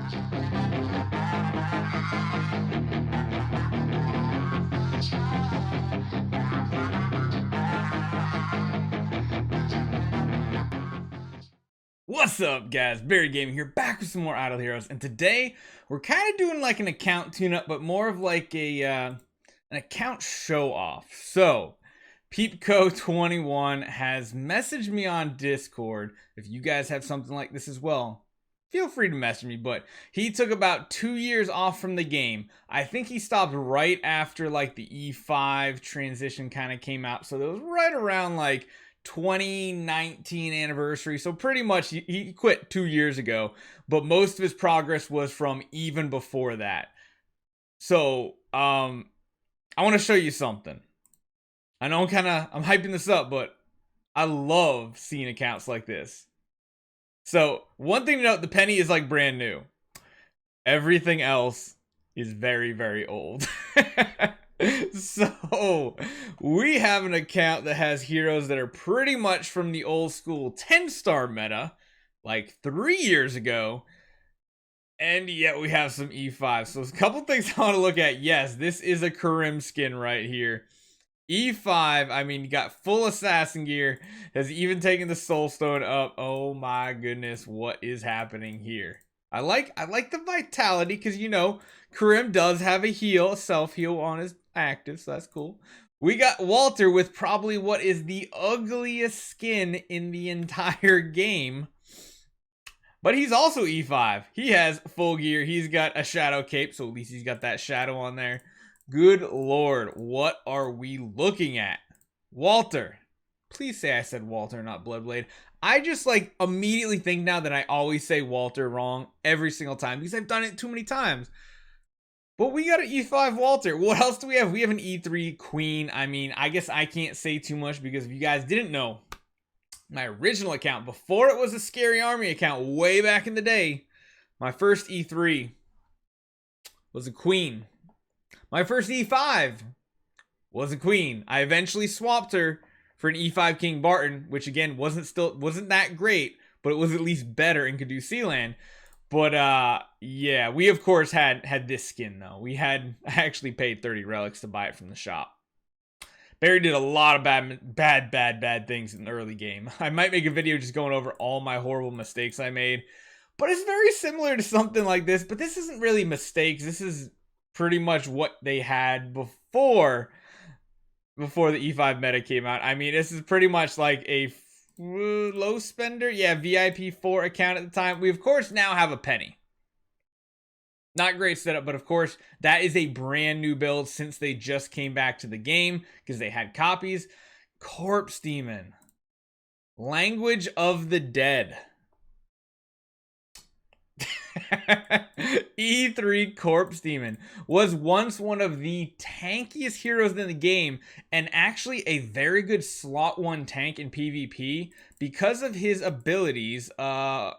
What's up, guys? Barry Gaming here, back with some more Idle Heroes, and today we're kind of doing like an account tune-up, but more of like a an account show-off. So, Peepco21 has messaged me on Discord. If you guys have something like this as well, feel free to message me. But he took about 2 years off from the game. I think he stopped right after like the E5 transition kind of came out, so it was right around like 2019 anniversary, so pretty much he quit 2 years ago, but most of his progress was from even before that. So I want to show you something. I know I'm hyping this up, but I love seeing accounts like this. So one thing to note, the penny is like brand new. Everything else is very, very old. So, we have an account that has heroes that are pretty much from the old school 10-star meta, like 3 years ago, and yet we have some E5. So, a couple things I want to look at. Yes, this is a Karim skin right here. E5, I mean, you got full assassin gear, has even taken the soul stone up. Oh my goodness, what is happening here? I like the vitality, because you know Karim does have a heal, a self-heal on his active, so that's cool. We got Walter with probably what is the ugliest skin in the entire game. But he's also E5. He has full gear. He's got a shadow cape, so at least he's got that shadow on there. Good lord, what are we looking at? Walter. Please say I said Walter, not Bloodblade. I just like immediately think now that I always say Walter wrong every single time because I've done it too many times. But we got an E5 Walter. What else do we have? We have an E3 Queen. I mean, I guess I can't say too much because if you guys didn't know, my original account, before it was a Scary Army account way back in the day, my first E3 was a Queen. My first E5 was a Queen. I eventually swapped her for an E5 King Barton, which again wasn't that great, but it was at least better and could do Sealand. But yeah, we of course had this skin though. I actually paid 30 relics to buy it from the shop. Barry did a lot of bad things in the early game. I might make a video just going over all my horrible mistakes I made. But it's very similar to something like this, but this isn't really mistakes. This is pretty much what they had before the E5 meta came out. I mean, this is pretty much like a low spender. Yeah, VIP 4 account at the time. We, of course, now have a penny. Not great setup, but of course, that is a brand new build since they just came back to the game because they had copies. Corpse Demon. Language of the Dead. E3 Corpse Demon was once one of the tankiest heroes in the game and actually a very good slot 1 tank in PvP because of his abilities. Where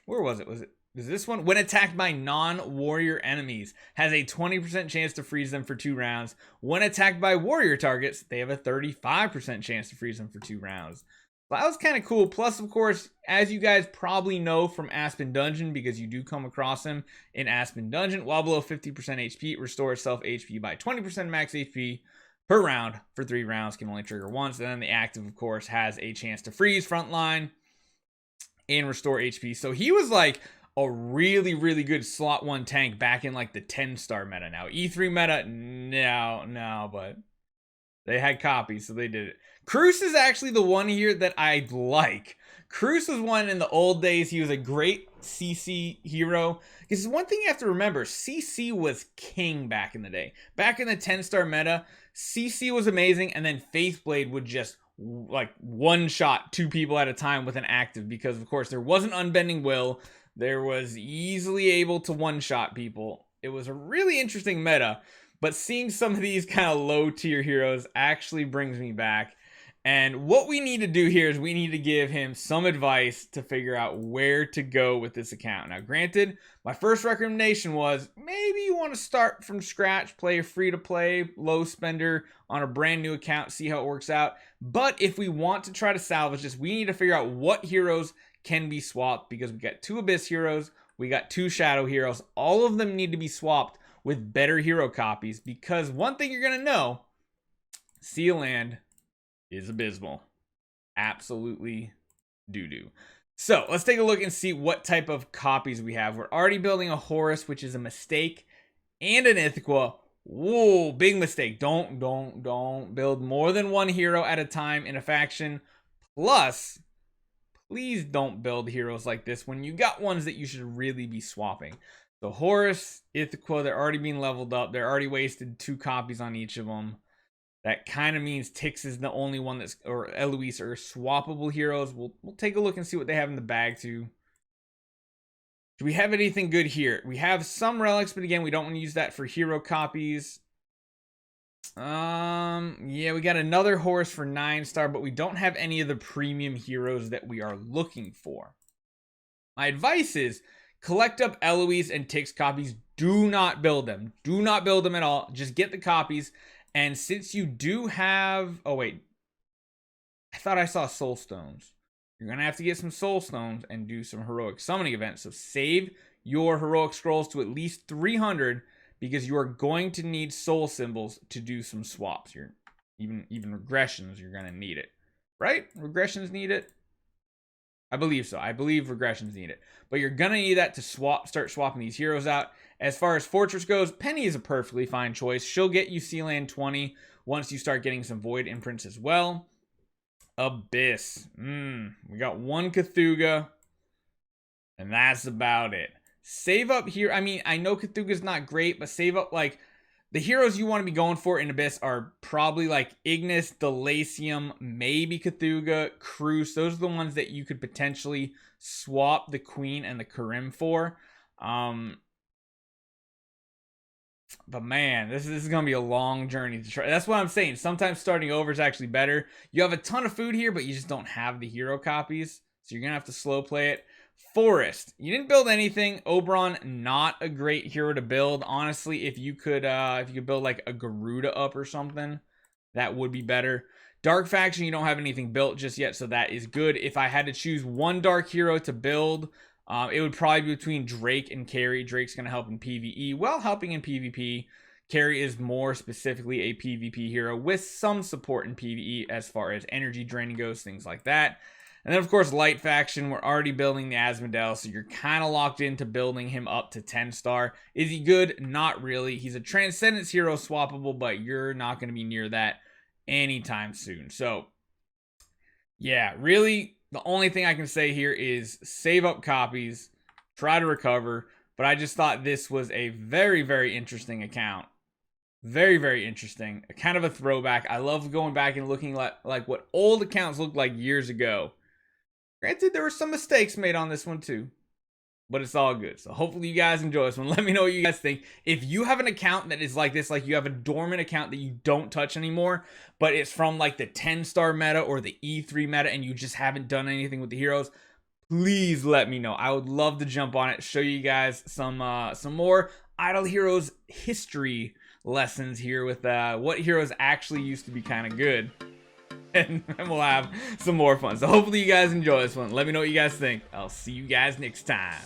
was it? Was this one? When attacked by non-warrior enemies, has a 20% chance to freeze them for 2 rounds. When attacked by warrior targets, they have a 35% chance to freeze them for 2 rounds. That was kind of cool. Plus, of course, as you guys probably know from Aspen Dungeon, because you do come across him in Aspen Dungeon, while below 50% HP, restores self HP by 20% max HP per round for 3 rounds, can only trigger once. And then the active, of course, has a chance to freeze frontline and restore HP. So he was like a really, really good slot 1 tank back in like the 10-star meta. Now, E3 meta, no, but they had copies, so they did it. Cruz is actually the one here that I like. Cruz was one in the old days. He was a great CC hero. Because one thing you have to remember, CC was king back in the day. Back in the 10-star meta, CC was amazing, and then Faithblade would just like one-shot 2 people at a time with an active because, of course, there wasn't Unbending Will. There was easily able to one-shot people. It was a really interesting meta. But seeing some of these kind of low-tier heroes actually brings me back. And what we need to do here is we need to give him some advice to figure out where to go with this account. Now, granted, my first recommendation was maybe you want to start from scratch, play a free-to-play, low spender on a brand new account, see how it works out. But if we want to try to salvage this, we need to figure out what heroes can be swapped because we got 2 Abyss heroes, We got 2 shadow heroes. All of them need to be swapped with better hero copies, because one thing you're going to know, Sealand is abysmal. Absolutely doo-doo. So let's take a look and see what type of copies we have. We're already building a Horus, which is a mistake, and an Ithaqua. Whoa, big mistake. Don't build more than one hero at a time in a faction. Plus, please don't build heroes like this when you got ones that you should really be swapping. So Horus, Ithaqua, they're already being leveled up. They're already wasted 2 copies on each of them. That kind of means Tix is the only one that's, or Eloise are swappable heroes. We'll take a look and see what they have in the bag too. Do we have anything good here? We have some relics, but again, we don't want to use that for hero copies. Yeah, we got another Horus for 9-star, but we don't have any of the premium heroes that we are looking for. My advice is collect up Eloise and Tix copies. Do not build them. Do not build them at all. Just get the copies. And since you do have... Oh, wait. I thought I saw soul stones. You're going to have to get some soul stones and do some heroic summoning events. So save your heroic scrolls to at least 300 because you are going to need soul symbols to do some swaps. You're even regressions, you're going to need it. Right? Regressions need it? I believe so. I believe regressions need it. But you're going to need that to start swapping these heroes out. As far as Fortress goes, Penny is a perfectly fine choice. She'll get you Sealand 20 once you start getting some Void imprints as well. Abyss. We got 1 Cthulhu. And that's about it. Save up here. I mean, I know Cthulhu's not great, but save up like... The heroes you want to be going for in Abyss are probably like Ignis, Delacium, maybe Cthulhu, Cruz. Those are the ones that you could potentially swap the Queen and the Karim for. But man, this is going to be a long journey to try. That's what I'm saying. Sometimes starting over is actually better. You have a ton of food here, but you just don't have the hero copies. So you're going to have to slow play it. Forest. You didn't build anything. Oberon, not a great hero to build. Honestly, if you could build like a Garuda up or something, that would be better. Dark Faction, you don't have anything built just yet, so that is good. If I had to choose one dark hero to build, it would probably be between Drake and Carry. Drake's going to help in PvE while helping in PvP. Carry is more specifically a PvP hero with some support in PvE as far as energy draining goes, things like that. And then, of course, Light Faction, we're already building the Asmodel, so you're kind of locked into building him up to 10-star. Is he good? Not really. He's a Transcendence hero swappable, but you're not going to be near that anytime soon. So, yeah, really, the only thing I can say here is save up copies, try to recover, but I just thought this was a very, very interesting account. Very, very interesting. Kind of a throwback. I love going back and looking like what old accounts looked like years ago. Granted, there were some mistakes made on this one too, but it's all good. So hopefully you guys enjoy this one. Let me know what you guys think. If you have an account that is like this, like you have a dormant account that you don't touch anymore, but it's from like the 10-star meta or the E3 meta and you just haven't done anything with the heroes, please let me know. I would love to jump on it, show you guys some more Idle Heroes history lessons here with what heroes actually used to be kind of good. And we'll have some more fun. So hopefully you guys enjoy this one. Let me know what you guys think. I'll see you guys next time.